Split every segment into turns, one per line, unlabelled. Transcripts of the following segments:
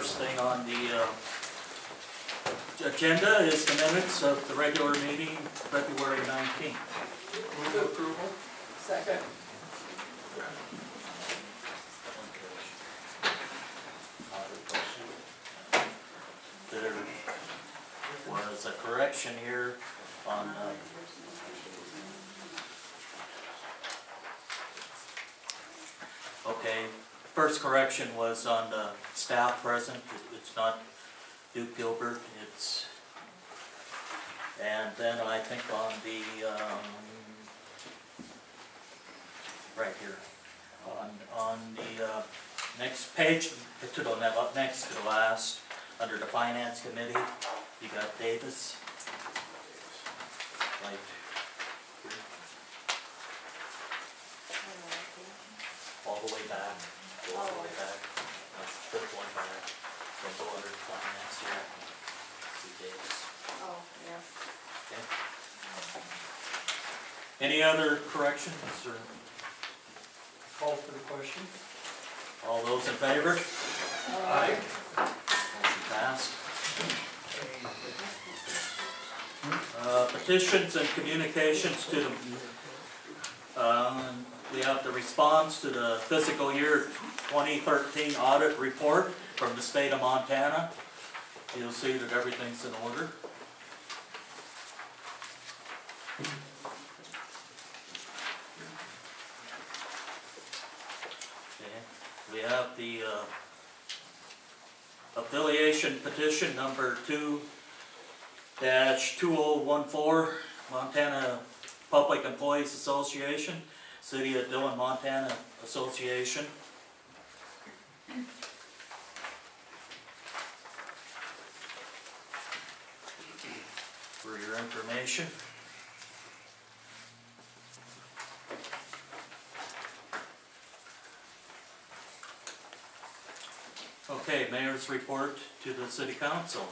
first thing on the agenda is the minutes of the regular meeting, February 19th.
Move approval. Second.
There was a correction here on okay, first correction was on the staff present. It's not Duke Gilbert, it's, and then I think on the right here on the next page to the next to the last, under the finance committee, you got Davis, like here, all the way back, all the way back, flip one back, then go under finance here, see Davis.
Oh, yeah.
Okay. Any other corrections or?
Call for the question.
All those in favor?
Aye.
Motion passed. Petitions and communications to the, we have the response to the fiscal year 2013 audit report from the state of Montana. You'll see that everything's in order. We have the affiliation petition number 2-2014, Montana Public Employees Association, City of Dillon, Montana Association. For your information. Okay, Mayor's report to the City Council.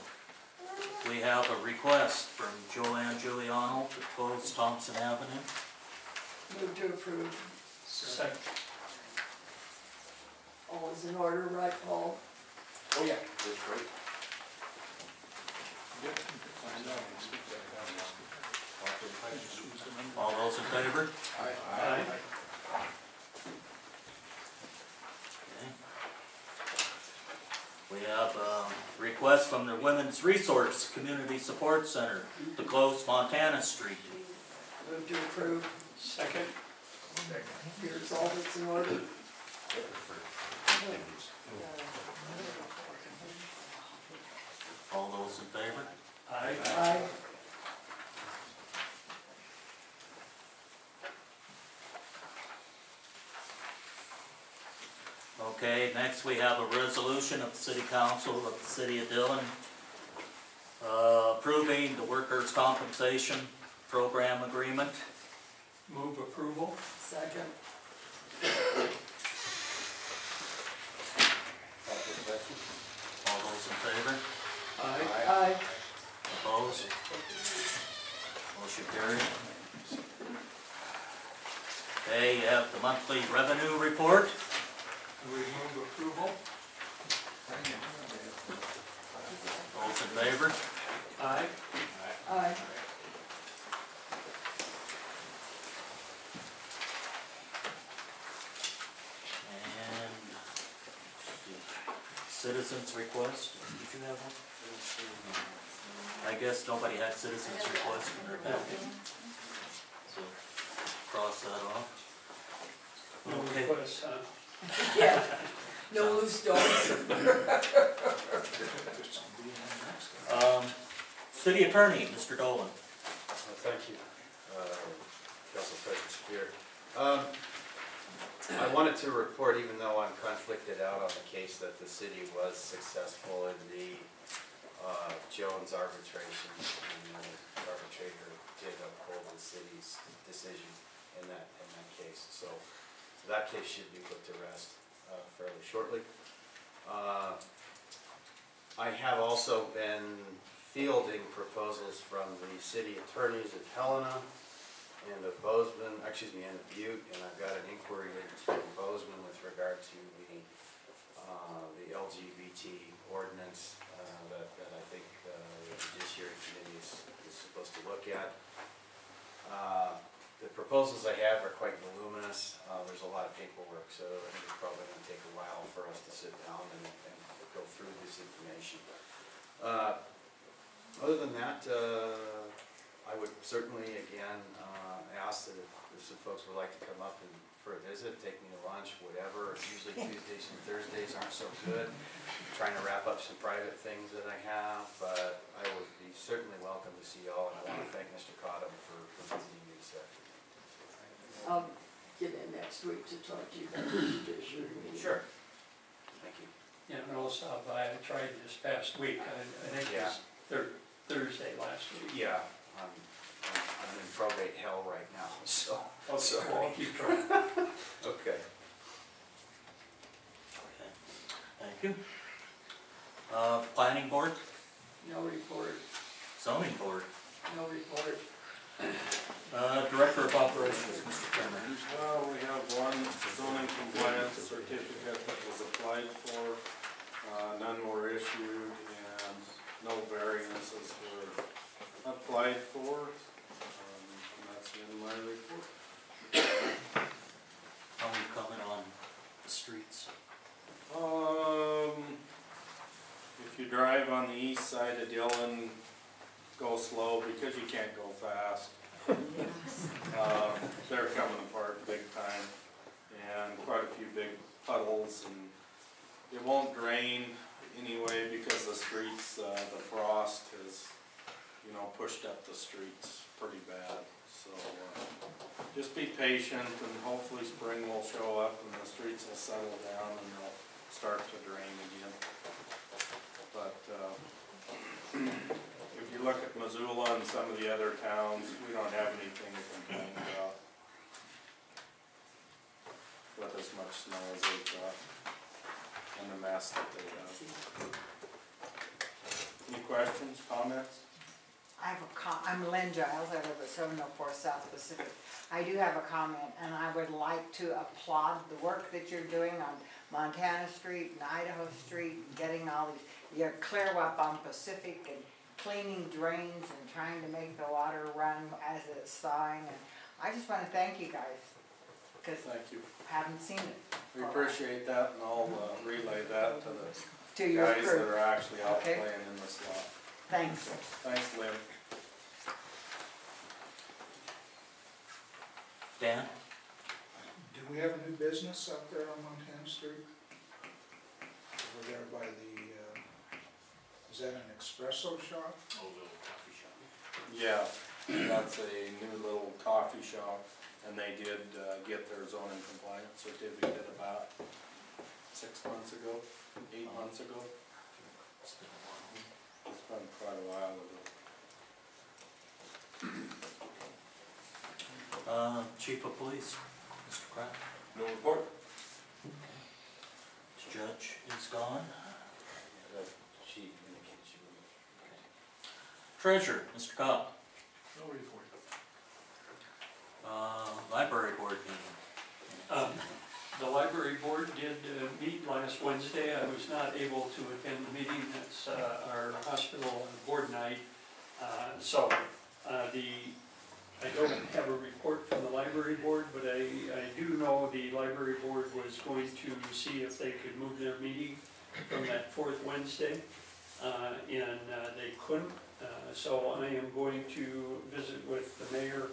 We have a request from Joanne Giuliano to close Thompson Avenue.
Move to approve. Second.
All is in order, right, Paul?
Oh, yeah, that's great.
All those in favor?
Aye.
Aye.
We have a request from the Women's Resource Community Support Center to close Montana Street.
Move to approve.
Second.
Here's all that's in order.
All those in favor?
Aye.
Aye.
Okay, next we have a resolution of the City Council of the City of Dillon approving the Workers' Compensation Program Agreement.
Move approval.
Second.
All those in favor?
Aye.
Aye.
Opposed? Motion carried. Okay, you have the monthly revenue report.
We move approval.
Those in favor?
Aye.
Aye.
And citizens request, did you have one? I guess nobody had citizens request in their packet. So, cross that off.
No
Okay.
requests, huh?
Yeah. No loose dogs.
City Attorney, Mr. Dolan.
Thank you, Council President Spear. I wanted to report, even though I'm conflicted out on the case, that the city was successful in the Jones arbitration, and the arbitrator did uphold the city's decision in that case. So that case should be put to rest fairly shortly. I have also been fielding proposals from the city attorneys of Helena and of Bozeman, and of Butte, and I've got an inquiry into Bozeman with regard to the LGBT ordinance that I think the Judiciary Committee is supposed to look at. The proposals I have are quite voluminous. There's a lot of paperwork, so I think it's probably going to take a while for us to sit down and go through this information. Other than that, I would certainly, again, ask that if some folks would like to come up and for a visit, take me to lunch, whatever. Usually Tuesdays and Thursdays aren't so good. I'm trying to wrap up some private things that I have, but I would be certainly welcome to see y'all, and I want to thank Mr. Cottom for visiting me this afternoon.
I'll get in next week to talk to you about the judiciary meeting.
Sure. Thank you.
Yeah, and I'll stop by. I tried this past week. I think it was Thursday last week.
Yeah, I'm in probate hell right now, so.
Well, I'll keep trying.
Okay.
Okay, thank you. Planning board,
No report,
zoning board,
no report.
director of operations, Mr. Turner.
We have one zoning compliance certificate that was applied for, none were issued, and no variances were applied for, and that's in my report.
How are we coming on the streets?
If you drive on the east side of Dillon, go slow because you can't go fast. They're coming apart big time, and quite a few big puddles, and it won't drain anyway because the streets, the frost has, you know, pushed up the streets pretty bad. So just be patient, and hopefully spring will show up and the streets will settle down and they'll start to drain again. But if you look at Missoula and some of the other towns, we don't have anything to complain about with as much snow as they've got and the mess that they have. Any questions, comments?
I have I'm Lynn Giles, I live at 704 South Pacific. I do have a comment, and I would like to applaud the work that you're doing on Montana Street and Idaho Street, and getting all these, you're clear up on Pacific and cleaning drains and trying to make the water run as it's thawing. And I just want to thank you guys, because
Thank you.
I haven't seen it.
We appreciate that, and I'll relay that to the
To your
guys that
crew.
are actually out
Okay.
playing in this lot.
Thanks.
Thanks, Lynn.
Dan?
Do we have a new business up there on Montana Street? Over there by the, is that an espresso shop?
Oh, little coffee shop.
Yeah, that's a new little coffee shop, and they did get their zoning compliance certificate about 6 months ago, 8 months ago.
It's been a while.
It's been quite a while ago.
Chief of Police, Mr. Pratt.
No report.
Judge is gone.
Yeah, she indicates you.
Treasurer, Mr. Cobb.
No report.
Library board meeting.
The library board did meet last Wednesday. I was not able to attend the meeting. That's our hospital board night. I don't have a report from the library board, but I do know the library board was going to see if they could move their meeting from that fourth Wednesday, and they couldn't. So I am going to visit with the mayor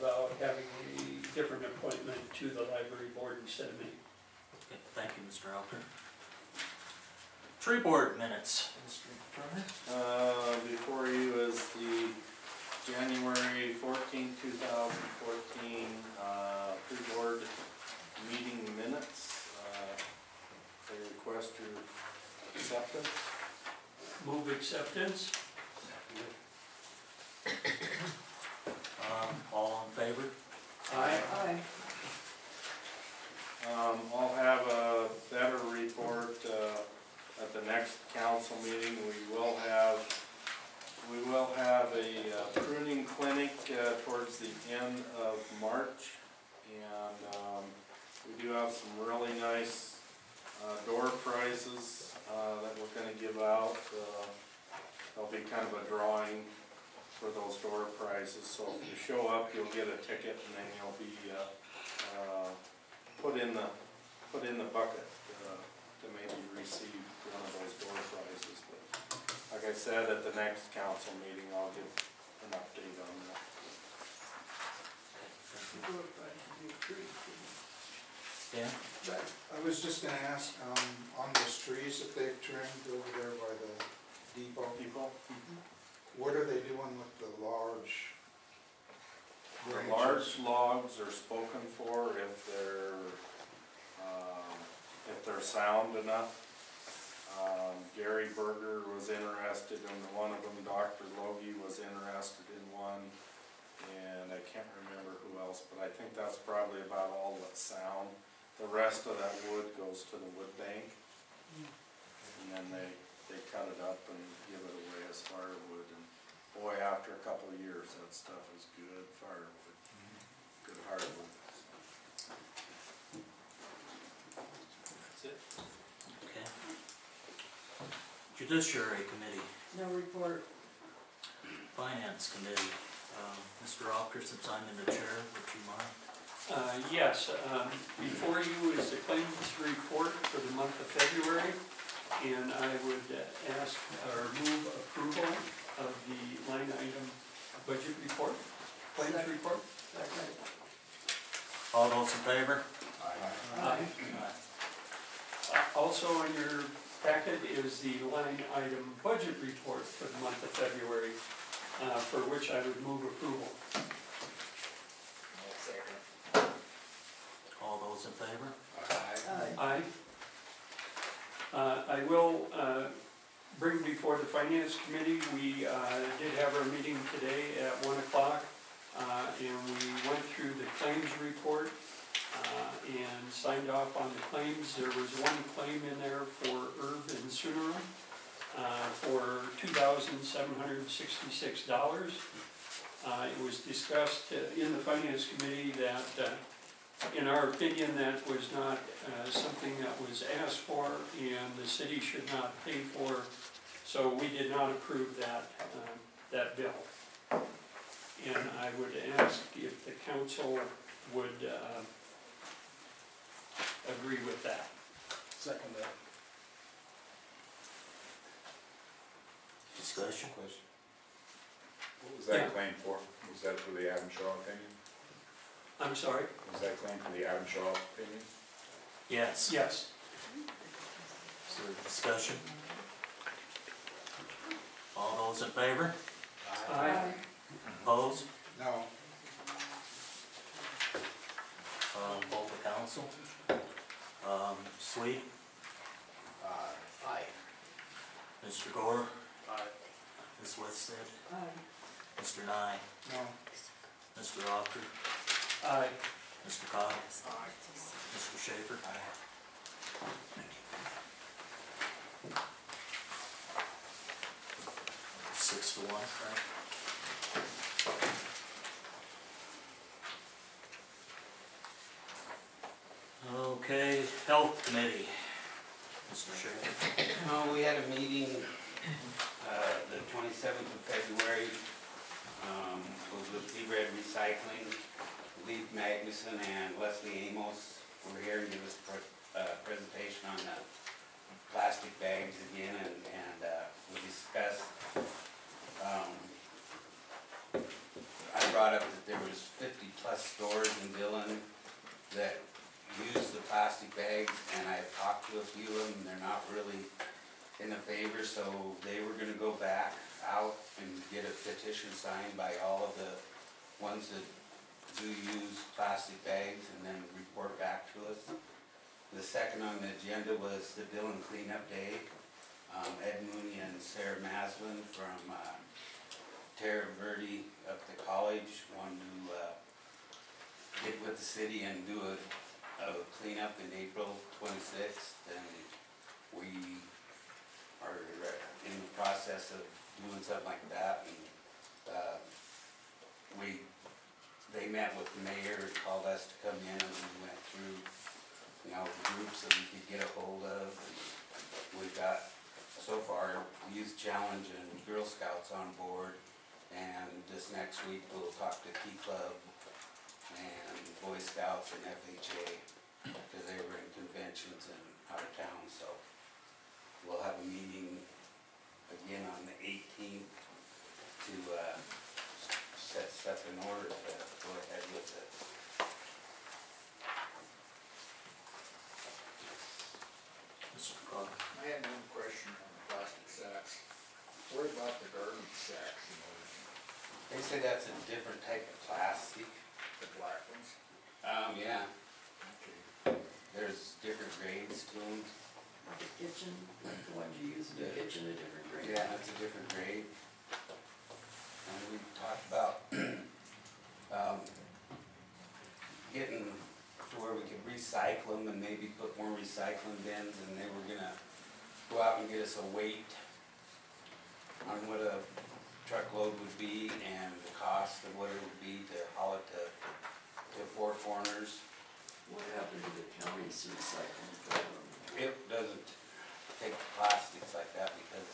about having a different appointment to the library board instead of me.
Okay, thank you, Mr. Alker. Tree board minutes, Mr. Turner.
Before you is the January 14, 2014 pre-board meeting minutes. I request your acceptance.
Move acceptance.
All in favor?
Aye.
Aye.
I'll have a better report at the next council meeting. We will have a pruning clinic towards the end of March, and we do have some really nice door prizes that we're gonna give out. There'll be kind of a drawing for those door prizes, so if you show up, you'll get a ticket, and then you'll be, put in the bucket, to maybe receive one of those door prizes. But like I said, at the next council meeting, I'll give an update on that.
Door prize would be a treat.
Yeah,
But
I was just gonna ask, on those trees that they've trimmed over there by the depot,
People,
what are they doing with the large
the
branches?
large logs are spoken for if they're sound enough. Gary Berger was interested in one of them, Dr. Logie was interested in one, and I can't remember who else, but I think that's probably about all that's sound. The rest of that wood goes to the wood bank, and then they cut it up and give it away as firewood, and boy, after a couple of years, that stuff is good firewood, good hardwood. That's it.
okay. Judiciary Committee,
no report.
Finance Committee, Mr. Alker, since I'm in the chair, would you mind?
Yes, before you is the claims report for the month of February, and I would ask or move approval of the line item budget report, claims
Second.
report.
Second.
All those in favor?
Aye. Also in your packet is the line item budget report for the month of February, for which I would move approval.
All those in favor?
Aye.
I will bring before the Finance Committee, we did have our meeting today at 1 o'clock, and we went through the claims report and signed off on the claims. There was one claim in there for Irv and Sunera for $2,766. It was discussed in the Finance Committee that in our opinion, that was not something that was asked for and the city should not pay for, so we did not approve that bill. And I would ask if the council would agree with that.
Second that.
Discussion?
Question. What was
Yeah.
that claim for? Was that for the Adam Shaw opinion?
I'm sorry?
Was that claim for the Adam Shaw opinion?
Yes.
Yes.
Is there discussion? All those in favor?
Aye.
Opposed?
No,
Both the council? Sweet?
Aye.
Mr. Gore?
Aye.
Ms. Wested?
Aye.
Mr. Nye?
no,
Mr. Alker?
Aye.
Mr. Cottle? Mr. Schaefer? Six to one, right? Okay, Health Committee, Mr. Schaefer.
We had a meeting, the 27th of February, was with Red Recycling. Lee Magnuson and Leslie Amos were here and give us a presentation on the plastic bags again, and we discussed, I brought up that there was 50 plus stores in Dillon that use the plastic bags, and I talked to a few of them, and they're not really in the favor, so they were gonna go back out and get a petition signed by all of the ones that do use plastic bags, and then report back to us. The second on the agenda was the Dillon Cleanup Day. Ed Mooney and Sarah Maslin from Terra Verde up the college wanted to get with the city and do a cleanup in April 26th, and we are in the process of doing something like that. And they met with the mayor, called us to come in, and we went through, the groups that we could get a hold of. And we've got, so far, Youth Challenge and Girl Scouts on board. And this next week, we'll talk to Key Club and Boy Scouts and FHA, because they were in conventions and out of town, so we'll have a meeting again on the 18th to set stuff in order to go ahead with it.
Mr. Cobb.
I had one question on the plastic sacks. What about the garbage sacks, you know,
They say that's a different type of plastic.
the black ones?
Yeah,
Okay.
there's different grades to them.
Like the kitchen, like the ones you use in the
Yeah.
kitchen, a different grade.
Yeah, that's a different grade. And we talked about, getting to where we could recycle them and maybe put more recycling bins, and they were gonna go out and get us a weight on what a truckload would be and the cost of what it would be to haul it to Four Corners.
What happened to the county's recycling program?
It doesn't take plastics like that because,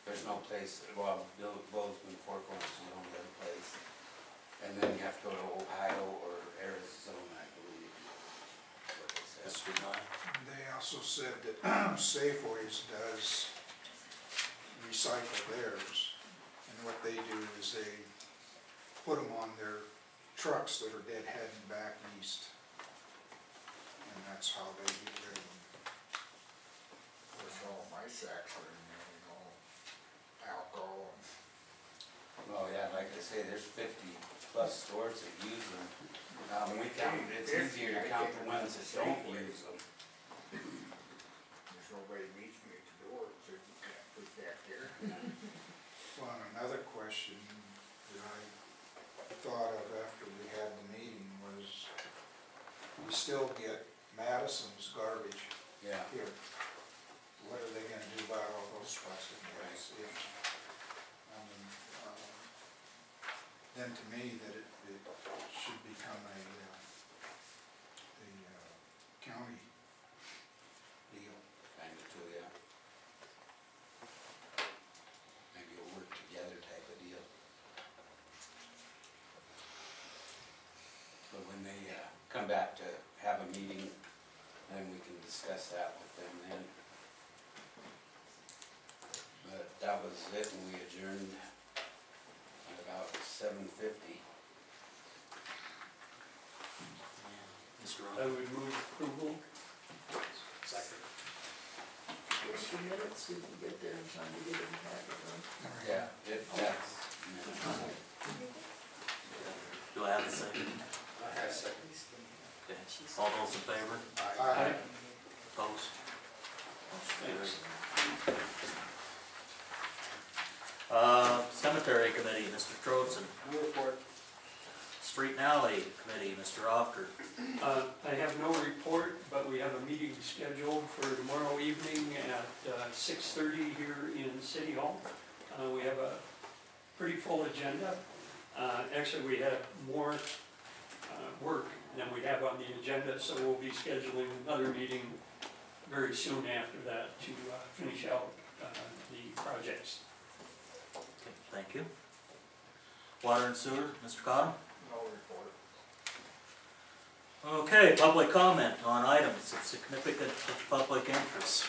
there's no place, well, Bozeman, Four Corners is the only other place. And then you have to go to Ohio or Arizona, I believe, is what they said.
Mr. Nye.
They also said that Safeways does recycle theirs, and what they do is they put them on their trucks that are dead heading back east, and that's how they get rid of them.
Of course, all my sacks are in there, you know, alcohol and.
Oh, yeah, like I say, there's 50+ stores that use them. When we count, it's easier to count the ones that don't use them.
There's nobody meets me at the door, so you can't put that there.
Well, and another question that I thought of after we had the meeting was, we still get Madison's garbage
Yeah.
here. What are they gonna do about all those plastic bags? Then to me, that it should become a county deal.
Kind of too, yeah. Maybe a work together type of deal. But when they come back to have a meeting, then we can discuss that with them then. But that was it, and we adjourned at about 7:50.
Mr.
I
Rowe.
would move approval.
What's the minutes, we can get there in time to get it in packet, right?
Yeah, that's.
Do I have a second?
I have seconds.
Okay. All those in favor?
Aye.
Opposed?
Thanks.
Cemetery Committee, Mr. Troutson.
No report.
Street and Alley Committee, Mr. Ofter.
I have no report, but we have a meeting scheduled for tomorrow evening at 6:30 here in City Hall. We have a pretty full agenda. Actually, we have more work than we have on the agenda, so we'll be scheduling another meeting very soon after that to finish out the projects.
Okay, thank you. Water and Sewer, Mr. Cottom.
No report.
Okay, public comment on items of significant public interest.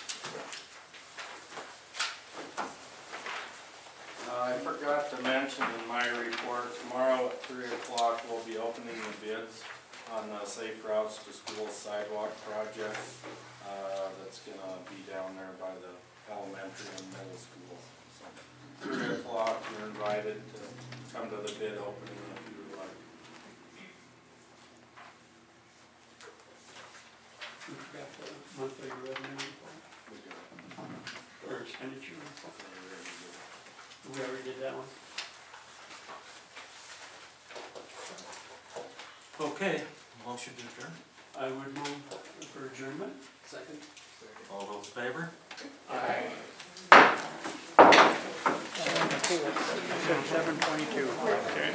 I forgot to mention in my report, tomorrow at 3 o'clock, we'll be opening the bids on the Safe Routes to School Sidewalk project. That's gonna be down there by the elementary and middle school. So 3 o'clock, you're invited to come to the bid opening if you would like.
We've got the monthly revenue report,
We do.
or expenditure report.
We're ready to go.
We already did that one.
Okay, motion to adjourn.
I would move for adjournment.
Second.
All those in favor?
Aye.
7:22. Okay.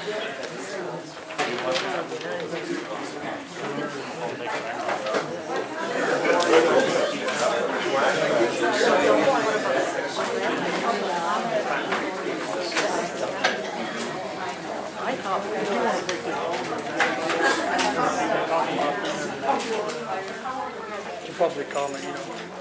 Public comment, you know.